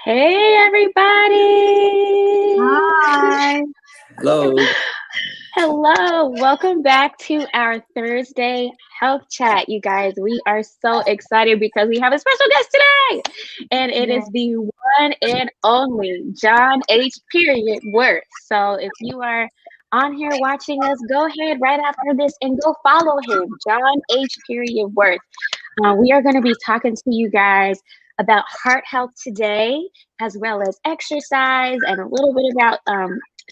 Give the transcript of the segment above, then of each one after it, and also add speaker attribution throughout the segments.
Speaker 1: Hey, everybody.
Speaker 2: Hi.
Speaker 3: Hello.
Speaker 1: Hello. Welcome back to our Thursday health chat, you guys. We are so excited because we have a special guest today, and it is
Speaker 2: Yes.
Speaker 1: the one and only John H. Period Worth. So if you are on here watching us, go ahead right after this and go follow him, John H. Period Worth. We are going to be talking to you guys about heart health today, as well as exercise and a little bit about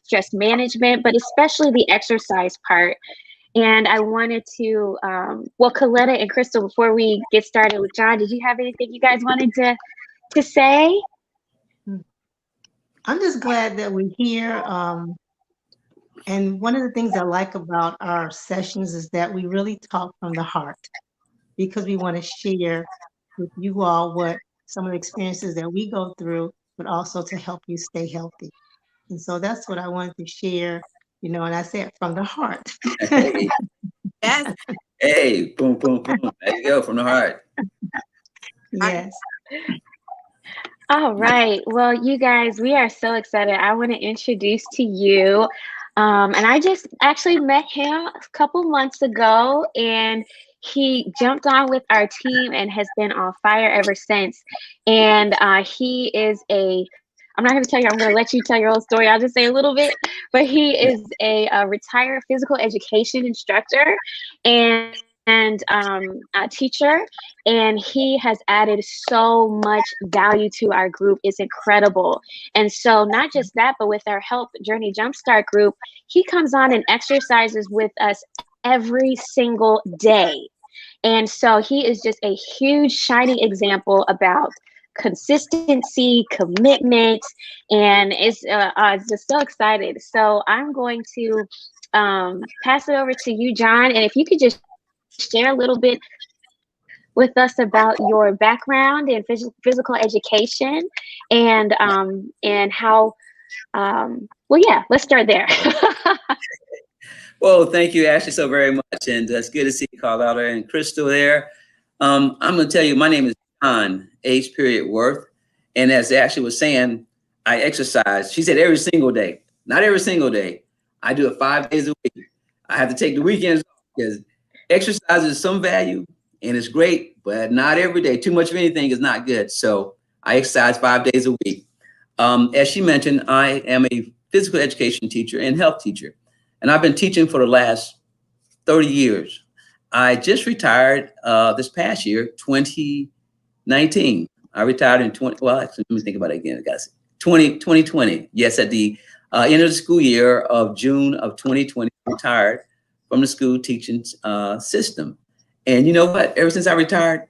Speaker 1: stress management, but especially the exercise part. And I wanted to, Coletta and Crystal, before we get started with John, did you have anything you guys wanted to say?
Speaker 2: I'm just glad that we're here. And one of the things I like about our sessions is that we really talk from the heart because we want to share with you all what some of the experiences that we go through, but also to help you stay healthy. And so that's what I wanted to share, and I say it from the heart.
Speaker 3: Hey,
Speaker 4: Yes.
Speaker 3: hey, boom, boom, boom. There you go, from the heart.
Speaker 2: Yes.
Speaker 1: All right. Well, you guys, we are so excited. I want to introduce to you. And I just actually met him a couple months ago, and he jumped on with our team and has been on fire ever since. And he is I'm not going to tell you, I'm going to let you tell your own story. I'll just say a little bit. But he is a retired physical education instructor and a teacher, and he has added so much value to our group. It's incredible. And so not just that, but with our Help Journey Jumpstart group, he comes on and exercises with us every single day. And so he is just a huge shining example about consistency, commitment, and it's just so excited. So I'm going to pass it over to you, John, and if you could just share a little bit with us about your background in physical education and how let's start there.
Speaker 3: Well, thank you, Ashley, so very much. And it's good to see Carlotta and Crystal there. I'm going to tell you, my name is John H. Period Worth. And as Ashley was saying, I exercise. She said every single day. Not every single day. I do it 5 days a week. I have to take the weekends off because exercise is some value and it's great, but not every day. Too much of anything is not good. So I exercise 5 days a week. As she mentioned, I am a physical education teacher and health teacher. And I've been teaching for the last 30 years. I just retired this past year, 2019. I retired in actually, let me think about it again, guys. 2020. Yes, at the end of the school year of June of 2020, I retired from the school teaching system. And you know what? Ever since I retired,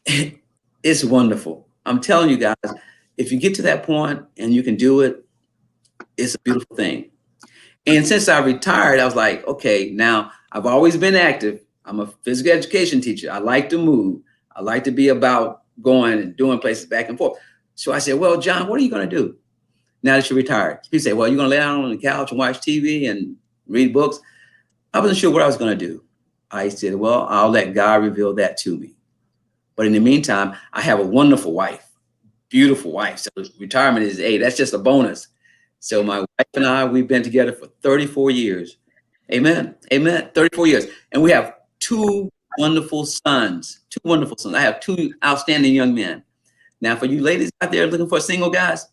Speaker 3: it's wonderful. I'm telling you guys, if you get to that point and you can do it, it's a beautiful thing. And since I retired, I was like, okay, now I've always been active. I'm a physical education teacher. I like to move. I like to be about going and doing places back and forth. So I said, well, John, what are you going to do now that you're retired? He said, well, you're going to lay down on the couch and watch TV and read books. I wasn't sure what I was going to do. I said, well, I'll let God reveal that to me. But in the meantime, I have a wonderful wife, beautiful wife. So retirement is, hey, that's just a bonus. So my wife and I, we've been together for 34 years. Amen. Amen. 34 years. And we have two wonderful sons. I have two outstanding young men. Now, for you ladies out there looking for single guys,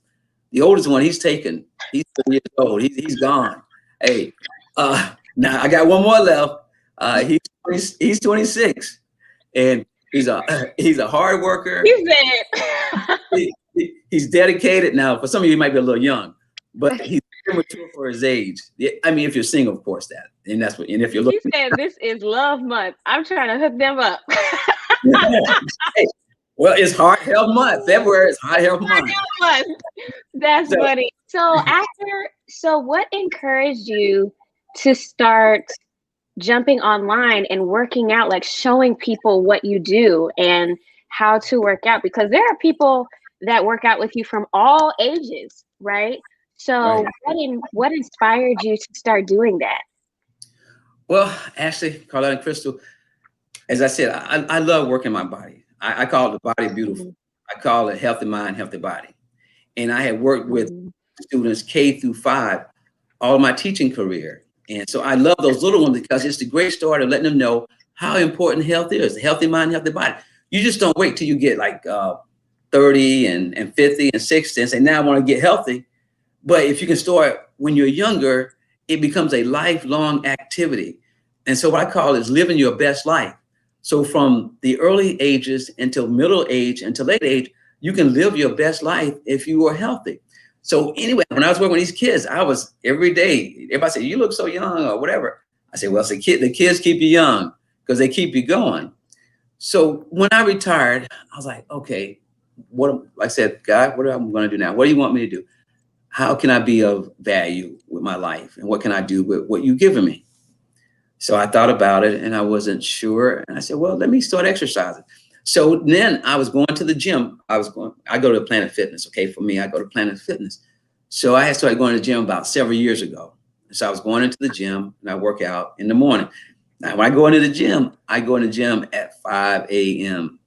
Speaker 3: the oldest one, he's taken. He's 30 years old. He's gone. Hey, now I got one more left. He's 26. And he's a hard worker. He's dedicated. Now, for some of you, he might be a little young. But he's mature for his age. I mean, if you're single, of course, and that's what. And if you're looking,
Speaker 1: He said this is love month. I'm trying to hook them up.
Speaker 3: hey, well, it's Heart Health Month. February is Heart Health Month.
Speaker 1: That's funny. So what encouraged you to start jumping online and working out, like showing people what you do and how to work out? Because there are people that work out with you from all ages, right? So right. What inspired you to start doing that?
Speaker 3: Well, Ashley, Carla, and Crystal, as I said, I love working my body. I call it the body beautiful. I call it healthy mind, healthy body. And I had worked with students K through 5 all of my teaching career. And so I love those little ones because it's the great start of letting them know how important health is, a healthy mind, healthy body. You just don't wait till you get like 30 and 50 and 60 and say, now I want to get healthy. But if you can start when you're younger, it becomes a lifelong activity. And so what I call is living your best life. So from the early ages until middle age, until late age, you can live your best life if you are healthy. So anyway, when I was working with these kids, I was every day, everybody said, you look so young or whatever. I said, well, it's the kids keep you young because they keep you going. So when I retired, I was like, okay, like I said, God, what am I going to do now? What do you want me to do? How can I be of value with my life? And what can I do with what you've given me? So I thought about it and I wasn't sure. And I said, well, let me start exercising. So then I was going to the gym. I go to Planet Fitness. Okay. For me, I go to Planet Fitness. So I had started going to the gym about several years ago. So I was going into the gym and I work out in the morning. Now, when I go into the gym, I go in the gym at 5 a.m.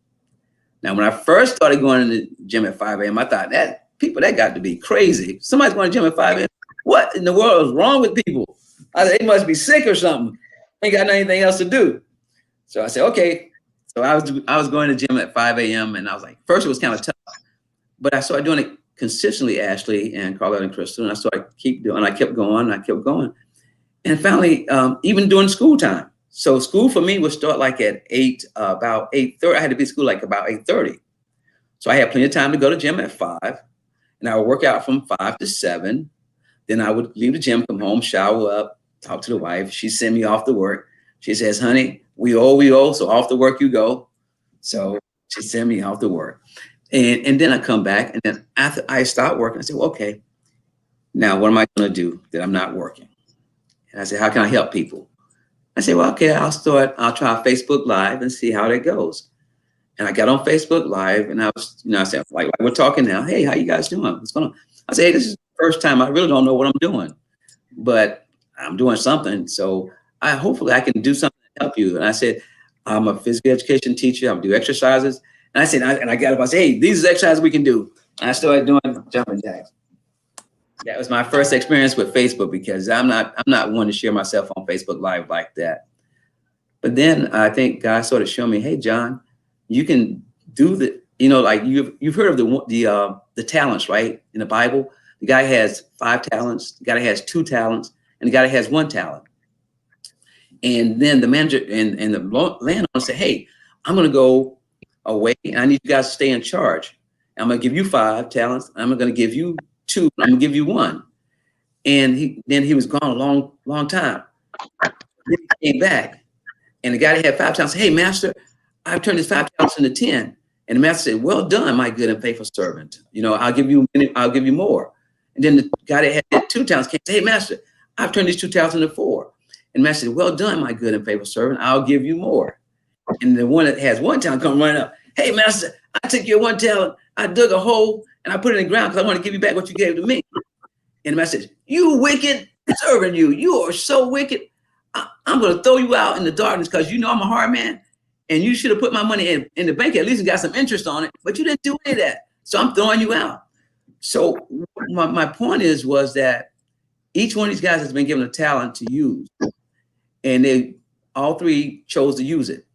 Speaker 3: Now, when I first started going to the gym at 5 a.m., I thought that got to be crazy. Somebody's going to the gym at 5 a.m. What in the world is wrong with people? I said, they must be sick or something. Ain't got anything else to do. So I said, okay. So I was going to the gym at 5 a.m. and I was like, first it was kind of tough, but I started doing it consistently, Ashley and Carlotta and Crystal, and I started I kept going. And finally, even during school time. So school for me would start like at about 8:30. I had to be at school like about 8:30. So I had plenty of time to go to the gym at 5, and I would work out from 5 to 7. Then I would leave the gym, come home, shower up, talk to the wife. She'd send me off to work. She says, honey, we owe, so off to work you go. So she sent me off to work. And then I come back, and then after I start working, I said, well, okay, now what am I going to do that I'm not working? And I said, how can I help people? I said, well, okay, I'll try Facebook Live and see how that goes. And I got on Facebook Live and I said, like we're talking now. Hey, how you guys doing? What's going on? I said, hey, this is the first time. I really don't know what I'm doing, but I'm doing something. So hopefully I can do something to help you. And I said, I'm a physical education teacher. I do exercises. And I said, I got up, I said, hey, these are exercises we can do. And I started doing jumping jacks. That was my first experience with Facebook because I'm not one to share myself on Facebook Live like that. But then I think God sort of showed me, hey, John, you can do like you've heard of the talents, right? In the Bible, the guy has 5 talents, the guy has 2 talents, and the guy has 1 talent. And then the manager and the landowner said, hey, I'm going to go away and I need you guys to stay in charge. I'm going to give you 5 talents. I'm going to give you 2. I'm going to give you 1. And he was gone a long time. Then he came back and the guy that had 5 talents said, hey, master, I've turned his 5 talents into 10. And the master said, well done, my good and faithful servant. I'll give you more. And then the guy that had 2 talents came and said, hey, master, I've turned these 2 talents into 4. And the master said, well done, my good and faithful servant. I'll give you more. And the one that has 1 talent come running up. Hey, master, I took your 1 talent. I dug a hole and I put it in the ground because I want to give you back what you gave to me. And the master says, you wicked servant, you are so wicked. I'm going to throw you out in the darkness because I'm a hard man. And you should have put my money in the bank. At least you got some interest on it, but you didn't do any of that. So I'm throwing you out. So my point was that each one of these guys has been given a talent to use. And they all 3 chose to use it.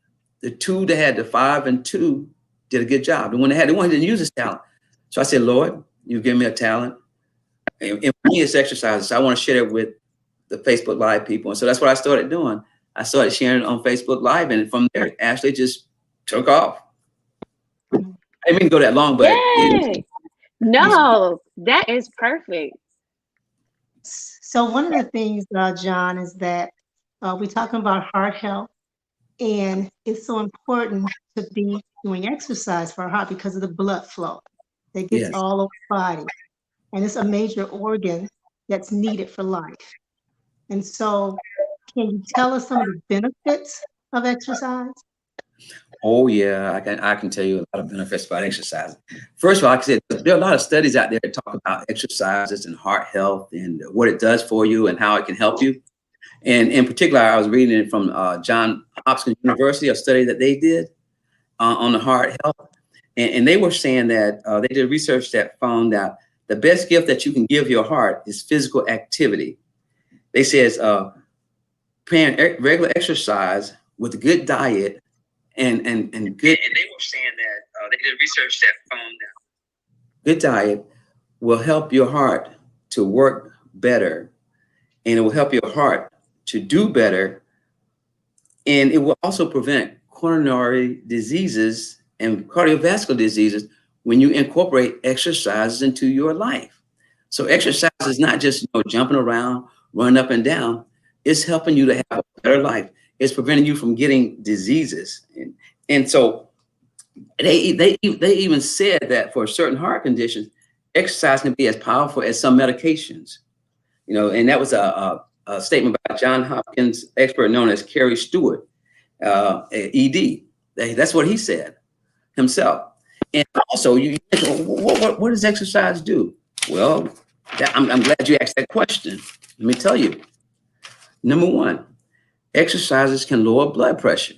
Speaker 3: The 2 that had the 5 and 2 did a good job. The one that didn't use his talent. So I said, Lord, you've given me a talent. And for me, it's exercises. So I want to share it with the Facebook Live people. And so that's what I started doing. I started sharing it on Facebook Live. And from there, Ashley just took off. I didn't mean to go that long, but.
Speaker 1: No, that is perfect.
Speaker 2: So one of the things, John, is that we're talking about heart health. And it's so important to be doing exercise for our heart because of the blood flow that gets all over the body. And it's a major organ that's needed for life. And so can you tell us some of the benefits of exercise?
Speaker 3: Oh, yeah, I can tell you a lot of benefits about exercise. First of all, like I said, there are a lot of studies out there that talk about exercises and heart health and what it does for you and how it can help you. And in particular, I was reading it from Johns Hopkins University, a study that they did on the heart health. And they were saying that they did research that found out the best gift that you can give your heart is physical activity. They says paying regular exercise with a good diet and good. And they were saying that they did research that found that good diet will help your heart to work better, and it will help your heart to do better, and it will also prevent coronary diseases and cardiovascular diseases when you incorporate exercises into your life. So exercise is not just jumping around, running up and down. It's helping you to have a better life. It's preventing you from getting diseases, and so they even said that for certain heart conditions, exercise can be as powerful as some medications. And that was a statement by John Hopkins expert known as Kerry Stewart, ED. That's what he said himself. And also, you think, what does exercise do? Well, I'm glad you asked that question. Let me tell you. Number one, exercises can lower blood pressure.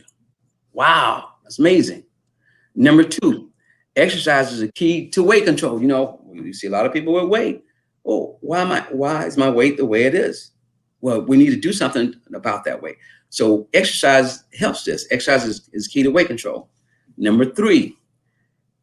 Speaker 3: Wow, that's amazing. Number two, exercise is a key to weight control. You see a lot of people with weight. Oh, why is my weight the way it is? Well, we need to do something about that weight. So exercise helps this. Exercise is key to weight control. Number three,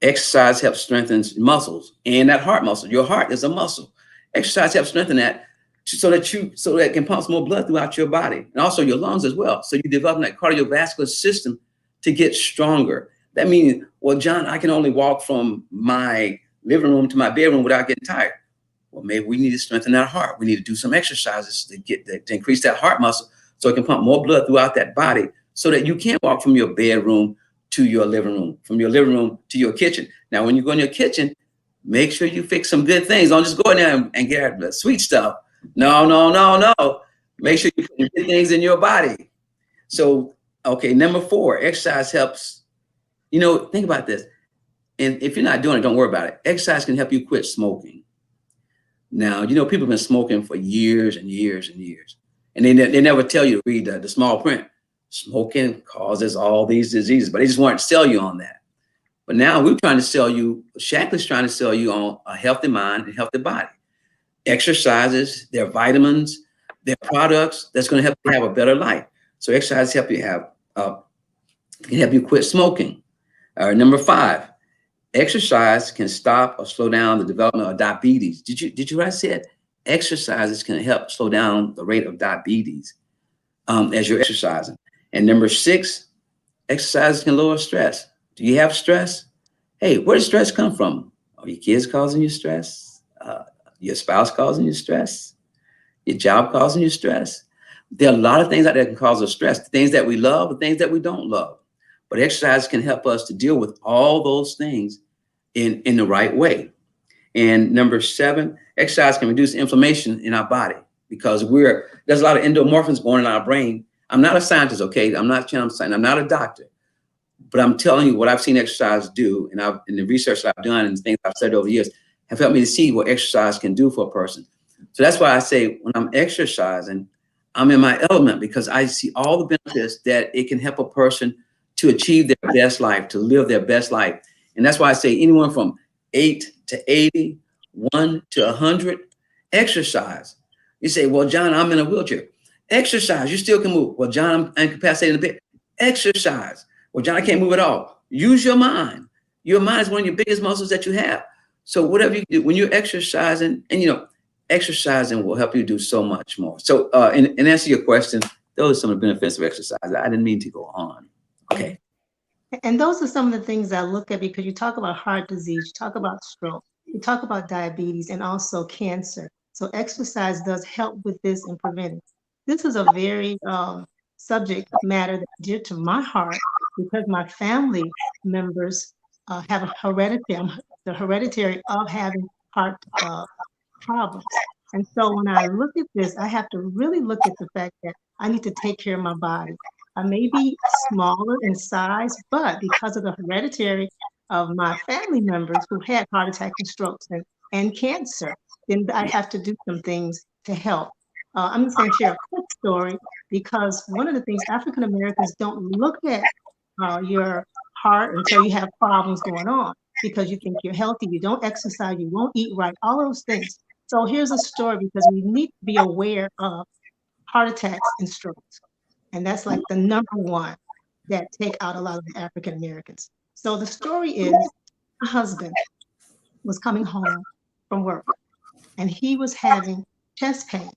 Speaker 3: exercise helps strengthen muscles and that heart muscle. Your heart is a muscle. Exercise helps strengthen that so that it can pump more blood throughout your body and also your lungs as well. So you develop that cardiovascular system to get stronger. That means, well, John, I can only walk from my living room to my bedroom without getting tired. Well, maybe we need to strengthen our heart. We need to do some exercises to increase that heart muscle so it can pump more blood throughout that body so that you can walk from your bedroom to your living room, from your living room to your kitchen. Now, when you go in your kitchen, make sure you fix some good things. Don't just go in there and get the sweet stuff. No. Make sure you put good things in your body. So, okay, number four, exercise helps. Think about this. And if you're not doing it, don't worry about it. Exercise can help you quit smoking. Now, people have been smoking for years and years and years. And they never tell you to read the small print. Smoking causes all these diseases, but they just want to sell you on that. But now we're trying to sell you, Shackley's trying to sell you on a healthy mind and healthy body. Exercises, their vitamins, their products, that's going to help you have a better life. So exercise help you can help you quit smoking. Number five, exercise can stop or slow down the development of diabetes. Did you hear what I said? Exercises can help slow down the rate of diabetes as you're exercising. And number six, exercises can lower stress. Do you have stress? Hey, where does stress come from? Are your kids causing you stress? Your spouse causing you stress? Your job causing you stress? There are a lot of things out there that can cause us stress, the things that we love, the things that we don't love. But exercise can help us to deal with all those things in the right way. And number seven, exercise can reduce inflammation in our body because there's a lot of endomorphins going in our brain. I'm not a scientist, okay? I'm not a doctor, but I'm telling you what I've seen exercise do, and the research that I've done and things I've studied over the years have helped me to see what exercise can do for a person. So that's why I say when I'm exercising, I'm in my element because I see all the benefits that it can help a person to achieve their best life, to live their best life. And that's why I say anyone from 8 to 80, 1 to 100, exercise. You say, well, John, I'm in a wheelchair. Exercise, you still can move. Well, John, I'm incapacitated in the bed. Exercise. Well, John, I can't move at all. Use your mind. Your mind is one of your biggest muscles that you have. So whatever you do, when you're exercising, and exercising will help you do so much more. So in answer to your question, those are some of the benefits of exercise. I didn't mean to go on. Okay.
Speaker 2: And those are some of the things I look at because you talk about heart disease, you talk about stroke, you talk about diabetes and also cancer. So exercise does help with this and prevent it. This is a very subject matter that's dear to my heart because my family members have a the hereditary of having heart problems. And so when I look at this, I have to really look at the fact that I need to take care of my body. I may be smaller in size, but because of the hereditary of my family members who had heart attacks and strokes and cancer, then I have to do some things to help. I'm just going to share a quick story because one of the things African Americans don't look at your heart until you have problems going on. because you think you're healthy, you don't exercise, you won't eat right, all those things. So here's a story because we need to be aware of heart attacks and strokes. And that's like the number one that take out a lot of the African Americans. So the story is a husband was coming home from work and he was having chest pain,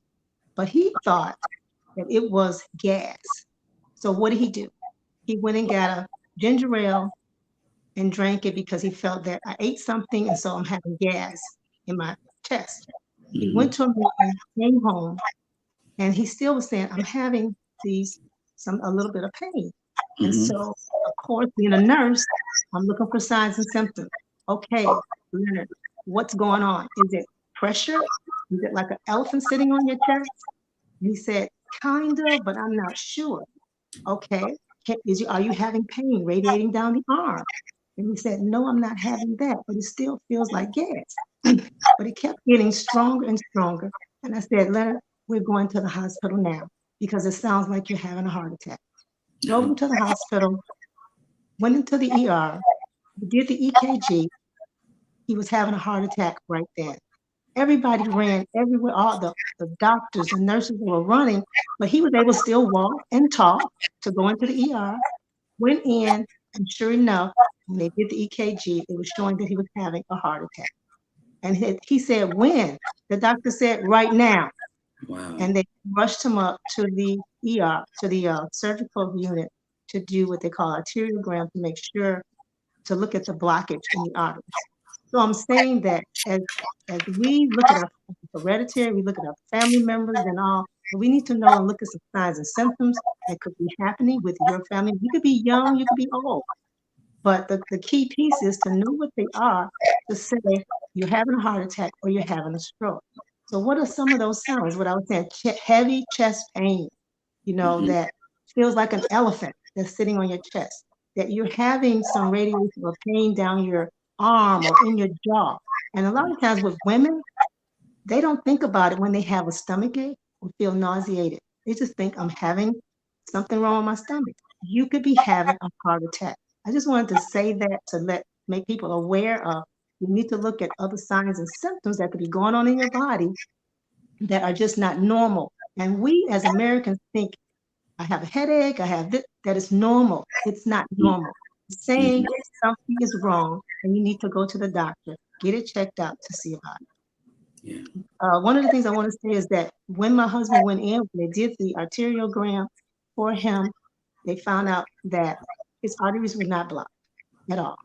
Speaker 2: but he thought that it was gas. So what did he do? He went and got a ginger ale and drank it because he felt that I ate something and so I'm having gas in my chest. He
Speaker 3: Mm-hmm.
Speaker 2: went to a meeting, came home, and he still was saying, I'm having these a little bit of pain. And
Speaker 3: Mm-hmm.
Speaker 2: so, of course, being a nurse, I'm looking for signs and symptoms. Okay, Leonard, what's going on? Is it pressure? Is it like an elephant sitting on your chest? And he said, kind of, but I'm not sure. Okay, are you having pain radiating down the arm? And he said, no, I'm not having that, but it still feels like gas. But it kept getting stronger and stronger. And I said, Leonard, we're going to the hospital now because it sounds like you're having a heart attack. Drove him to the hospital, went into the ER, did the EKG. He was having a heart attack right then. Everybody ran everywhere, all the doctors and nurses were running, but he was able to still walk and talk to go into the ER, went in, and sure enough, when they did the EKG, it was showing that he was having a heart attack. And he said, when? The doctor said, right now.
Speaker 3: Wow.
Speaker 2: And they rushed him up to the ER, to the surgical unit to do what they call arteriogram to make sure to look at the blockage in the arteries. So I'm saying that as we look at our hereditary, we look at our family members and all, we need to know and look at some signs and symptoms that could be happening with your family. You could be young, you could be old, but the key piece is to know what they are to say you're having a heart attack or you're having a stroke. So what are some of those signs? What I was saying, heavy chest pain,
Speaker 3: Mm-hmm.
Speaker 2: that feels like an elephant that's sitting on your chest, that you're having some radiation or pain down your arm or in your jaw. And a lot of times with women, they don't think about it when they have a stomach ache or feel nauseated. They just think I'm having something wrong with my stomach. You could be having a heart attack. I just wanted to say that to make people aware of you need to look at other signs and symptoms that could be going on in your body that are just not normal. And we as Americans think I have a headache, I have this, that is normal. It's not normal.
Speaker 3: Mm-hmm.
Speaker 2: Saying something is wrong and you need to go to the doctor, get it checked out to see about it.
Speaker 3: Yeah.
Speaker 2: One of the things I want to say is that when my husband went in, when they did the arteriogram for him, they found out that his arteries were not blocked at all.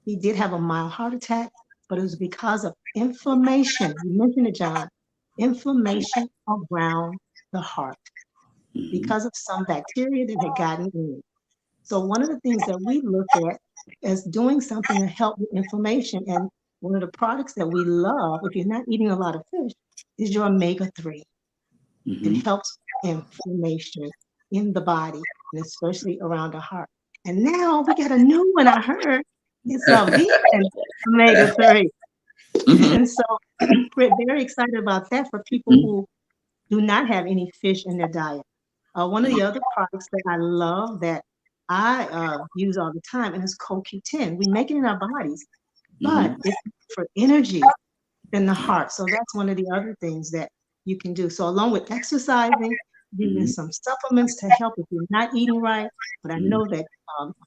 Speaker 2: He did have a mild heart attack, but it was because of inflammation. You mentioned it, John, inflammation around the heart
Speaker 3: Mm-hmm.
Speaker 2: because of some bacteria that had gotten in. So one of the things that we look at is doing something to help with inflammation. And one of the products that we love, if you're not eating a lot of fish, is your omega-3. It
Speaker 3: Mm-hmm.
Speaker 2: helps inflammation in the body, and especially around the heart. And now we got a new one I heard. It's a vegan omega-3.
Speaker 3: Mm-hmm.
Speaker 2: And so we're very excited about that for people who do not have any fish in their diet. One of the other products that I love that I use all the time, and it's CoQ10. We make it in our bodies, but
Speaker 3: Mm-hmm.
Speaker 2: it's for energy in the heart. So that's one of the other things that you can do. So along with exercising, using
Speaker 3: Mm-hmm.
Speaker 2: some supplements to help if you're not eating right. But I
Speaker 3: Mm-hmm.
Speaker 2: know that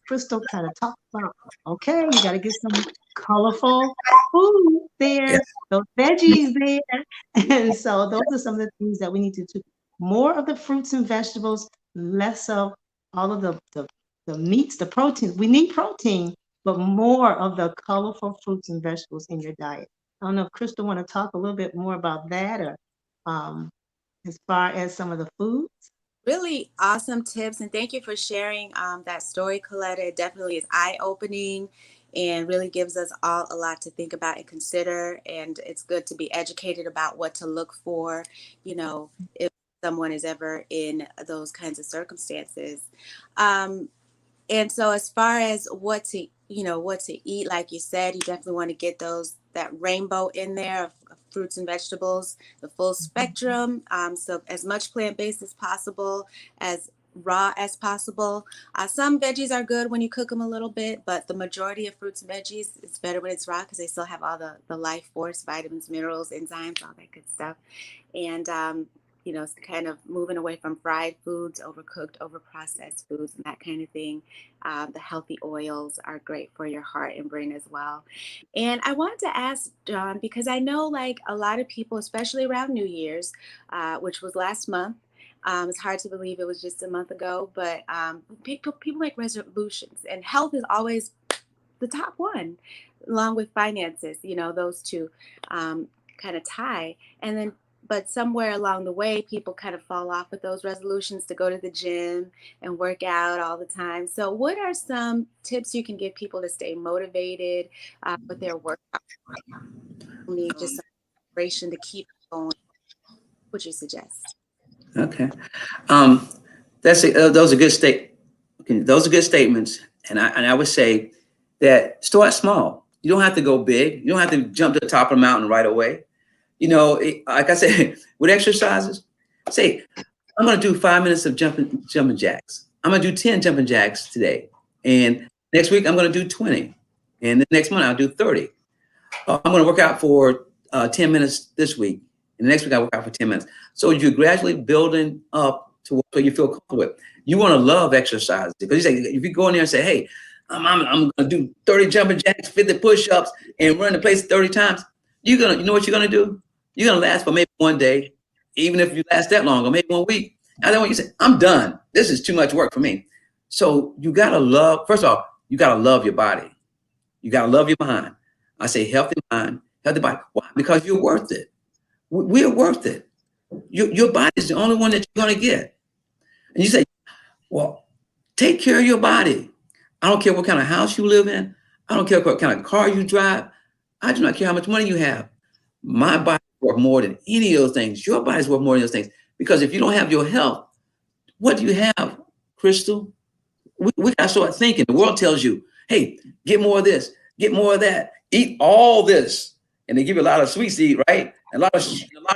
Speaker 2: Crystal kind of talked about, okay, you got to get some colorful food
Speaker 3: Yeah.
Speaker 2: there, those veggies there. And so those are some of the things that we need to do. More of the fruits and vegetables, less of all of the meats, the proteins. We need protein, but more of the colorful fruits and vegetables in your diet. I don't know if Crystal want to talk a little bit more about that or um, as far as some of the foods.
Speaker 4: Really awesome tips, and thank you for sharing that story, Coletta. It definitely is eye-opening and really gives us all a lot to think about and consider. And it's good to be educated about what to look for, if someone is ever in those kinds of circumstances. Um, and so as far as what to eat, like you said, you definitely want to get that rainbow in there of fruits and vegetables, the full spectrum. So as much plant-based as possible, as raw as possible. Some veggies are good when you cook them a little bit, but the majority of fruits and veggies, it's better when it's raw because they still have all the life force, vitamins, minerals, enzymes, all that good stuff. And, you know, it's kind of moving away from fried foods, overcooked, overprocessed foods, and that kind of thing. The healthy oils are great for your heart and brain as well. And I wanted to ask John, because I know like a lot of people, especially around New Year's, which was last month, it's hard to believe it was just a month ago, but people make resolutions, and health is always the top one, along with finances. You know, those two kind of tie. And then, but somewhere along the way, people kind of fall off with those resolutions to go to the gym and work out all the time. So, what are some tips you can give people to stay motivated with their workout? Need just some inspiration to keep going. What would you suggest?
Speaker 3: Okay. Those are good those are good statements. And I would say that start small. You don't have to go big. You don't have to jump to the top of the mountain right away. You know, like I said, with exercises, say, I'm going to do 5 minutes of jumping jacks. I'm going to do 10 jumping jacks today. And next week, I'm going to do 20. And the next month, I'll do 30. I'm going to work out for 10 minutes this week. And the next week, I work out for 10 minutes. So you're gradually building up to where you feel comfortable with. You want to love exercise. Because you say, if you go in there and say, hey, I'm going to do 30 jumping jacks, 50 push-ups, and run the place 30 times, you know what you're going to do? You're going to last for maybe one day, even if you last that long, or maybe 1 week. And then when you say, I'm done, this is too much work for me. So you got to love, first of all, you got to love your body. You got to love your mind. I say healthy mind, healthy body. Why? Because you're worth it. We're worth it. Your body is the only one that you're going to get. And you say, well, take care of your body. I don't care what kind of house you live in. I don't care what kind of car you drive. I do not care how much money you have. My body is worth more than any of those things. Your body's worth more than those things. Because if you don't have your health, what do you have, Crystal? We got to start thinking. The world tells you, hey, get more of this, get more of that, eat all this. And they give you a lot of sweets to eat, right? And a lot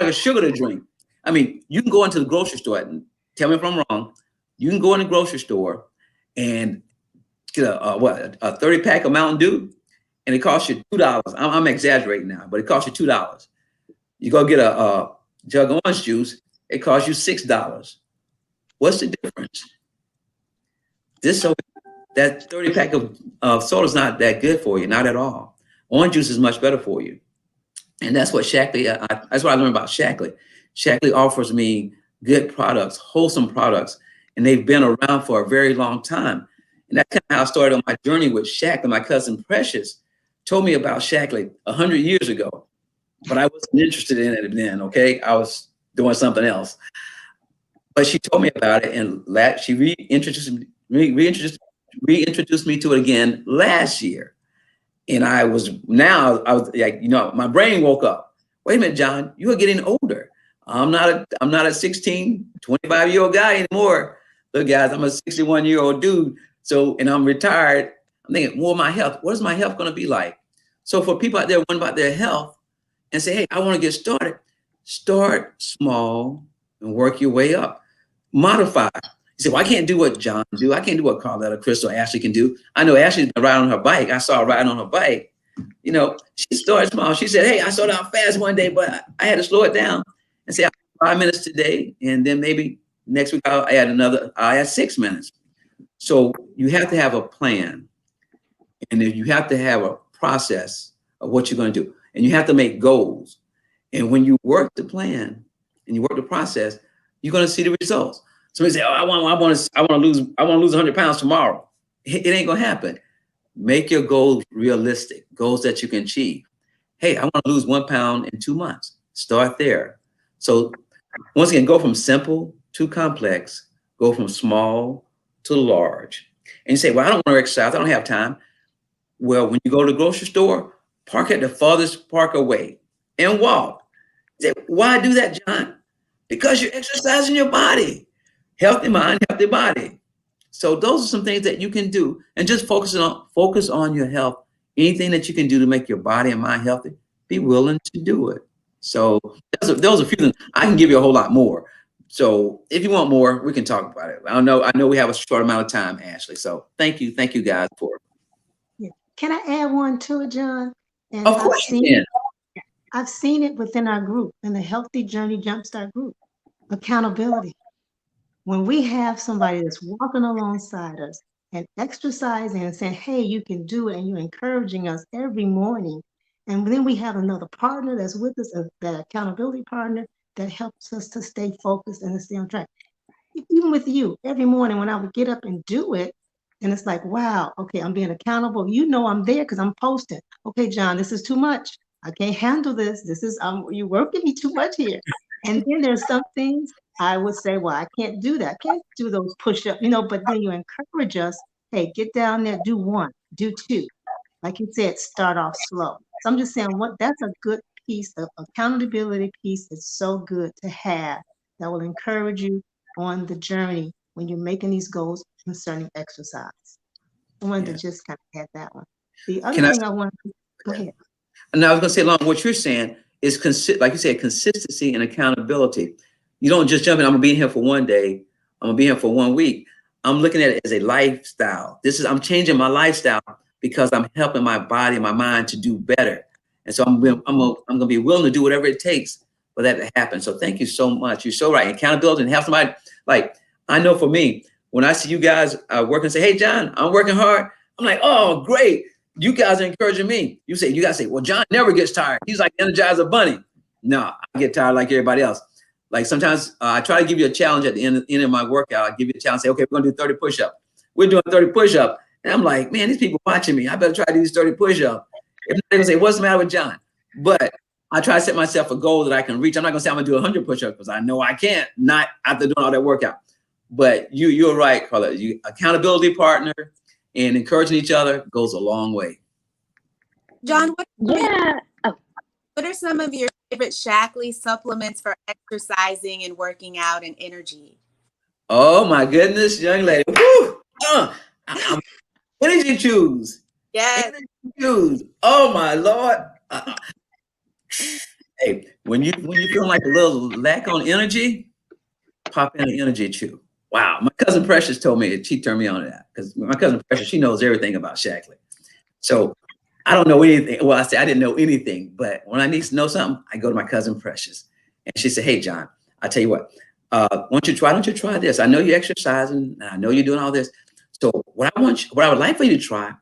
Speaker 3: of sugar to drink. I mean, you can go into the grocery store, and tell me if I'm wrong. You can go in the grocery store and get a 30 pack of Mountain Dew, and it costs you $2. I'm exaggerating now, but it costs you $2. You go get a jug of orange juice, it costs you $6. What's the difference? That 30 pack of soda is not that good for you, not at all. Orange juice is much better for you. And that's what Shaklee, that's what I learned about Shaklee. Shaklee offers me good products, wholesome products, and they've been around for a very long time. And that's kind of how I started on my journey with Shaklee. My cousin Precious told me about Shaklee 100 years ago, but I wasn't interested in it then, okay? I was doing something else. But she told me about it, and she reintroduced me to it again last year. And I was like, you know, my brain woke up. Wait a minute, John, you are getting older. I'm not a 16, 25-year-old guy anymore. Look, guys, I'm a 61-year-old dude. So, and I'm retired. I'm thinking, well, my health, what is my health going to be like? So for people out there wondering about their health and say, hey, I want to get started, start small and work your way up. Modify. You say, well, I can't do what John do. I can't do what Carletta, Crystal, Ashley can do. I know Ashley's been riding on her bike. I saw her riding on her bike. You know, she started small. She said, hey, I started out fast one day, but I had to slow it down and say, I'll 5 minutes today. And then maybe next week I'll add 6 minutes. So you have to have a plan. And then you have to have a process of what you're going to do. And you have to make goals. And when you work the plan and you work the process, you're going to see the results. Somebody say, oh, I want to lose 100 pounds tomorrow. It ain't going to happen. Make your goals realistic, goals that you can achieve. Hey, I want to lose 1 pound in 2 months. Start there. So once again, go from simple to complex, go from small to large. And you say, well, I don't want to exercise. I don't have time. Well, when you go to the grocery store, park at the farthest park away and walk. You say, why do that, John? Because you're exercising your body. Healthy mind, healthy body. So those are some things that you can do, and just focus on your health. Anything that you can do to make your body and mind healthy, be willing to do it. So those are a few things. I can give you a whole lot more. So if you want more, we can talk about it. I know we have a short amount of time, Ashley. So thank you guys for.
Speaker 2: Yeah. Can I add one to it, John? And
Speaker 3: Of course you can.
Speaker 2: I've seen it within our group, in the Healthy Journey Jumpstart group. Accountability. When we have somebody that's walking alongside us and exercising and saying, hey, you can do it, and you're encouraging us every morning. And then we have another partner that's with us, that accountability partner that helps us to stay focused and to stay on track. Even with you, every morning when I would get up and do it, and it's like, wow, okay, I'm being accountable. You know I'm there because I'm posting. Okay, John, this is too much. I can't handle this. This is you're working me too much here. And then there's some things I would say, well, I can't do that. I can't do those push-ups, but then you encourage us, hey, get down there, do one, do two. Like you said, start off slow. So I'm just saying that's a good piece of accountability piece. It's so good to have that will encourage you on the journey when you're making these goals concerning exercise. I wanted to just kind of add that one. The other thing I wanted to go ahead.
Speaker 3: Now I was going to say along what you're saying is like you said, consistency and accountability. You don't just jump in. I'm gonna be in here for one day. I'm gonna be here for 1 week. I'm looking at it as a lifestyle. I'm changing my lifestyle because I'm helping my body and my mind to do better. And so I'm gonna be willing to do whatever it takes for that to happen. So thank you so much. You're so right. Accountability and have somebody, like, I know for me, when I see you guys working, say, hey, John, I'm working hard. I'm like, oh, great. You guys are encouraging me. You guys say, well, John never gets tired. He's like Energizer Bunny. No, I get tired like everybody else. Like sometimes I try to give you a challenge at the end of my workout. I give you a challenge, say, okay, we're gonna do 30 push-ups. We're doing 30 push-ups. And I'm like, man, these people watching me. I better try to do these 30 push-ups. If not, they're gonna say, what's the matter with John? But I try to set myself a goal that I can reach. I'm not gonna say I'm gonna do 100 push-ups because I know I can't, not after doing all that workout. But you're right, Carla. Accountability partner and encouraging each other goes a long way.
Speaker 4: John,
Speaker 1: Yeah.
Speaker 4: what are some of your favorite Shaklee supplements for exercising and working out and energy?
Speaker 3: Oh my goodness, young lady. Woo! Energy chews.
Speaker 4: Yes.
Speaker 3: Energy chews. Oh my Lord. Hey, when you feel like a little lack on energy, pop in an energy chew. Wow. My cousin Precious told me, she turned me on to that because my cousin Precious, she knows everything about Shaklee. So I don't know anything. Well, I didn't know anything, but when I need to know something, I go to my cousin Precious. And she said, hey, John, I tell you what, why don't you try this? I know you're exercising and I know you're doing all this. So what I would like for you to try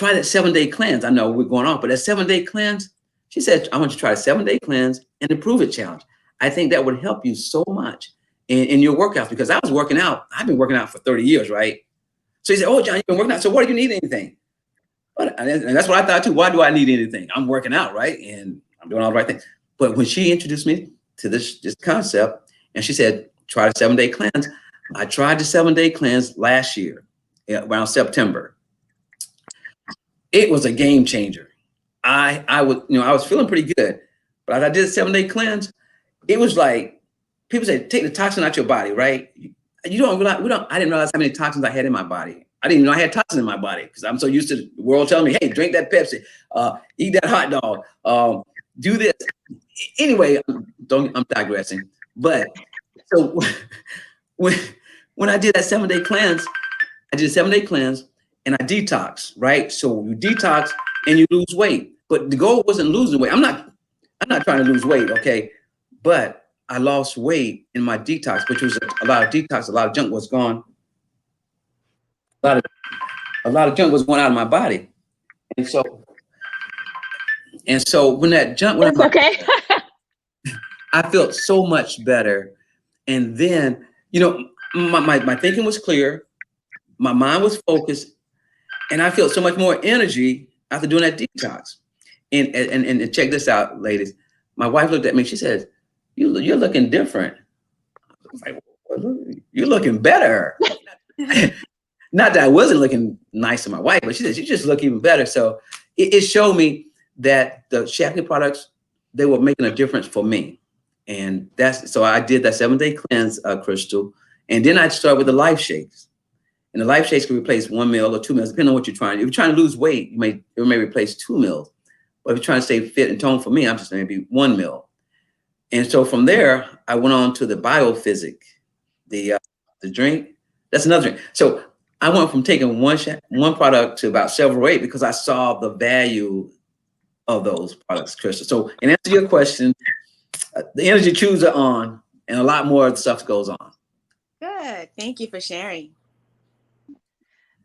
Speaker 3: that 7-day cleanse. I know we're going off, but that 7-day cleanse, she said, I want you to try a 7-day cleanse and improve it challenge. I think that would help you so much in your workouts because I was working out. I've been working out for 30 years, right? So he said, oh, John, you've been working out. So what do you need anything? And that's what I thought too. Why do I need anything? I'm working out, right? And I'm doing all the right things. But when she introduced me to this concept and she said, try the 7-day cleanse. I tried the 7-day cleanse last year around September. It was a game changer. I was feeling pretty good, but as I did a 7-day cleanse, it was like people say, take the toxin out your body, right? I didn't realize how many toxins I had in my body. I didn't even know I had toxins in my body because I'm so used to the world telling me, hey, drink that Pepsi, eat that hot dog, do this. Anyway, I'm digressing. But so when I did that 7-day cleanse, I did a 7-day cleanse and I detox, right? So you detox and you lose weight. But the goal wasn't losing weight. I'm not trying to lose weight, okay? But I lost weight in my detox, which was a lot of detox, a lot of junk was gone. A lot of junk was going out of my body. And so when that junk went out,
Speaker 1: okay.
Speaker 3: I felt so much better. And then, my thinking was clear. My mind was focused. And I felt so much more energy after doing that detox. And check this out, ladies. My wife looked at me. She says, you're looking different. I was like, well, you're looking better. Not that I wasn't looking nice to my wife, but she said, you just look even better. So it showed me that the Shaklee products, they were making a difference for me. And so I did that 7-day cleanse, Crystal. And then I'd start with the Life Shakes. And the Life Shakes can replace 1 meal or 2 meals, depending on what you're trying. If you're trying to lose weight, it may replace 2 meals. But if you're trying to stay fit and toned, for me, I'm just maybe 1 meal. And so from there, I went on to the biophysic. the drink. That's another drink. So I went from taking one product to about several or eight because I saw the value of those products, Krista. So in answer to your question, the energy chews are on, and a lot more stuff goes on.
Speaker 4: Good. Thank you for sharing.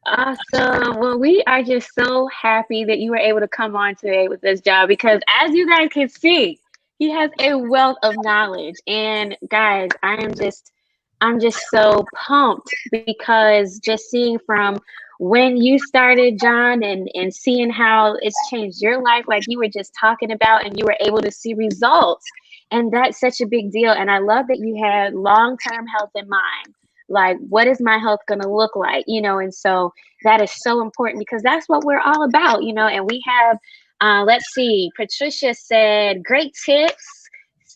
Speaker 1: Awesome. Well, we are just so happy that you were able to come on today with this job because as you guys can see, he has a wealth of knowledge. And guys, I'm just so pumped because just seeing from when you started, John, and seeing how it's changed your life, like you were just talking about, and you were able to see results. And that's such a big deal. And I love that you had long-term health in mind. Like, what is my health going to look like? And so that is so important because that's what we're all about, and we have, let's see, Patricia said, great tips.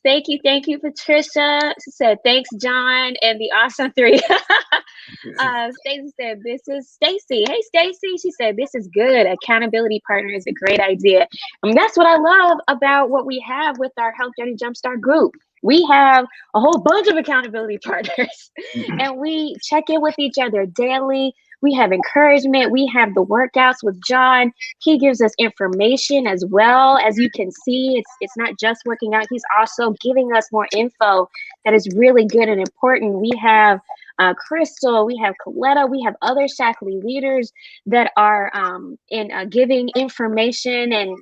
Speaker 1: Thank you, Patricia. She said, thanks, John, and the awesome three. Stacy said, this is Stacy. Hey, Stacy. She said, this is good. Accountability partner is a great idea. And that's what I love about what we have with our Health Journey Jumpstart group. We have a whole bunch of accountability partners, and we check in with each other daily. We have encouragement. We have the workouts with John. He gives us information as well. As you can see, it's not just working out. He's also giving us more info that is really good and important. We have Crystal, we have Coletta, we have other Shackley leaders that are in giving information and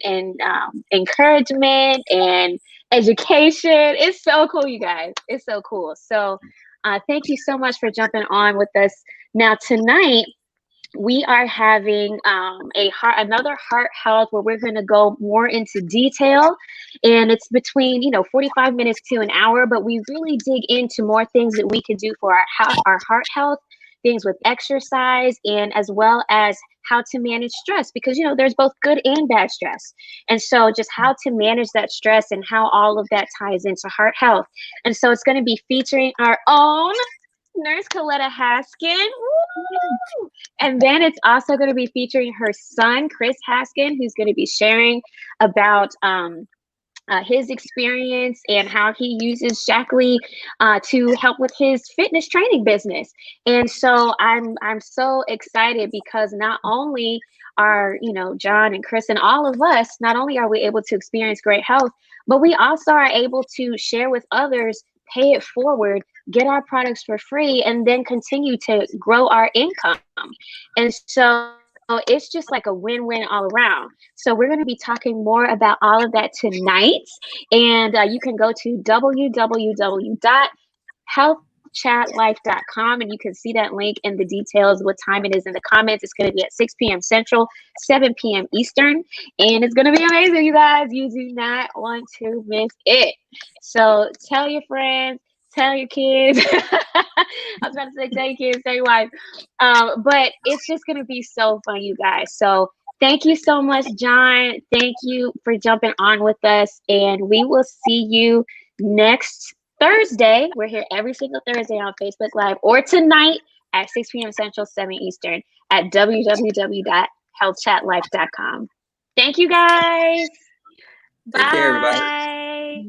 Speaker 1: encouragement and education. It's so cool, you guys. It's so cool. So thank you so much for jumping on with us. Now, tonight, we are having another heart health where we're going to go more into detail, and it's between 45 minutes to an hour, but we really dig into more things that we can do for our heart health, things with exercise, and as well as how to manage stress, because there's both good and bad stress, and so just how to manage that stress and how all of that ties into heart health. And so it's going to be featuring our own Nurse Coletta Haskin. Woo! And then it's also going to be featuring her son, Chris Haskin, who's going to be sharing about his experience and how he uses Shackley to help with his fitness training business. And so I'm so excited because not only are John and Chris and all of us, not only are we able to experience great health, but we also are able to share with others, pay it forward, get our products for free, and then continue to grow our income. And so it's just like a win-win all around. So we're going to be talking more about all of that tonight. And you can go to www.healthchatlife.com and you can see that link and the details, what time it is in the comments. It's going to be at 6 p.m. Central, 7 p.m. Eastern. And it's going to be amazing, you guys. You do not want to miss it. So tell your friends. Tell your kids. I was about to say tell your kids, tell your wife. But it's just going to be so fun, you guys. So thank you so much, John. Thank you for jumping on with us. And we will see you next Thursday. We're here every single Thursday on Facebook Live, or tonight at 6 p.m. Central, 7 Eastern at www.healthchatlife.com. Thank you, guys.
Speaker 3: Take care, everybody.
Speaker 1: Bye.